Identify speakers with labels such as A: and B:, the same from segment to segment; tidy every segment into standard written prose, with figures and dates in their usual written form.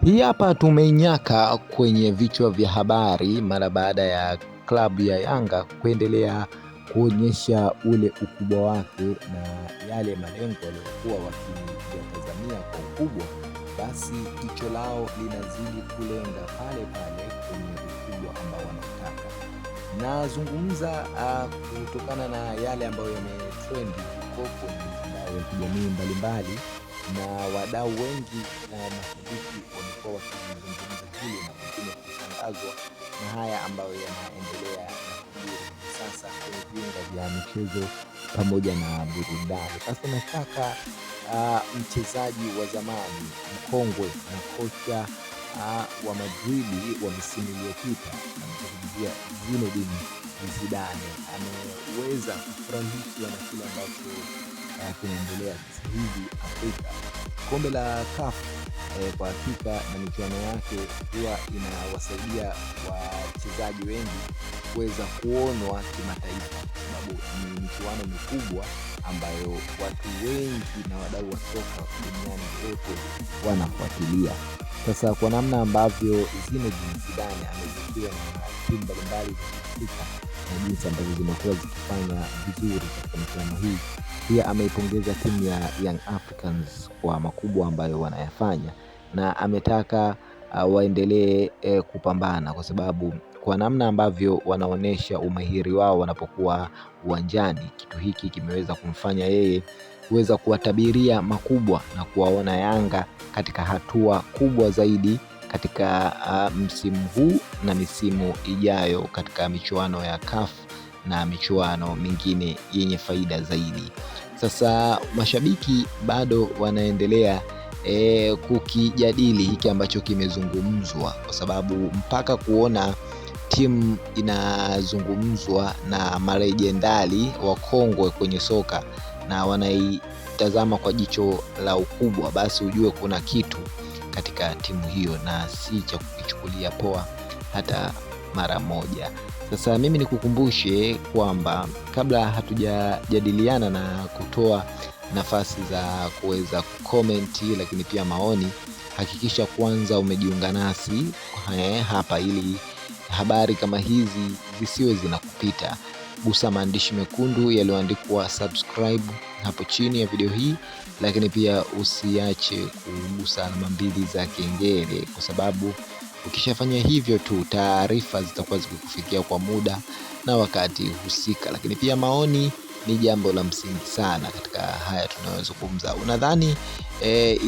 A: Hii hapa tumeinyaka kwenye vichwa vya habari mara baada ya klabu ya Yanga kuendelea kuonyesha ule ukubwa wake na yale malengo waliokuwa wakiyatazamia kwa ukubwa, basi jicho lao linazidi kulenga pale pale kwenye ukubwa ambao wanataka. Nazungumza kutokana na yale ambayo yametrendi huko kwenye mitandao ya kijamii mbalimbali, na wadau wengi na mashabiki wamekuwa wakizungumza hili na wengine kushangazwa na haya ambayo yanaendelea na kujiri sasa kwenye viunga vya michezo pamoja na burudani. Sasa na shaka mchezaji wa zamani mkongwe na kocha wa Madrid wa misimu iliyopita, namzungumzia Zinedine Zidane, ameweza kufurahishwa na kile ambacho kinaendelea sasa hivi Afrika. Kombe la CAF kwa hakika na michuano yake huwa inawasaidia wachezaji wengi kuweza kuonwa kimataifa, sababu ni michuano mikubwa ambayo watu wengi na wadau wa soka duniani kote wanafuatilia. Sasa kwa namna ambavyo Zinedine Zidane amevutiwa na timu mbalimbali za Afrika na jinsi ambavyo zimekuwa zikifanya vizuri katika michuano hii, pia ameipongeza timu ya Young Africans kwa makubwa ambayo wanayafanya, na ametaka waendelee kupambana, kwa sababu kwa namna ambavyo wanaonesha umahiri wao wanapokuwa uwanjani, kitu hiki kimeweza kumfanya yeye kuweza kuwatabiria makubwa na kuwaona Yanga katika hatua kubwa zaidi katika msimu huu na misimu ijayo katika michuano ya CAF na michuano mingine yenye faida zaidi. Sasa mashabiki bado wanaendelea kukijadili hiki ambacho kimezungumzwa, kwa sababu mpaka kuona timu inazungumzwa na marejendali wakongwe kwenye soka na wanaitazama kwa jicho la ukubwa, basi ujue kuna kitu katika timu hiyo na si cha kukichukulia poa hata mara moja. Sasa mimi nikukumbushe kwamba kabla hatujajadiliana na kutoa nafasi za kuweza kukomenti lakini pia maoni, hakikisha kwanza umejiunga nasi hapa ili habari kama hizi zisiwe zinakupita. Gusa maandishi mekundu yaliyoandikwa subscribe hapo chini ya video hii, lakini pia usiache kugusa alama mbili za kengele, kwa sababu ukishafanya hivyo tu taarifa zitakuwa zikikufikia kwa muda na wakati husika. Lakini pia maoni ni jambo la msingi sana katika haya tunayozungumza. Unadhani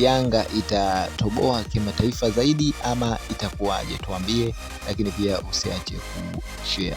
A: Yanga itatoboa kimataifa zaidi ama itakuwaje? Tuambie, lakini pia usiache kushare.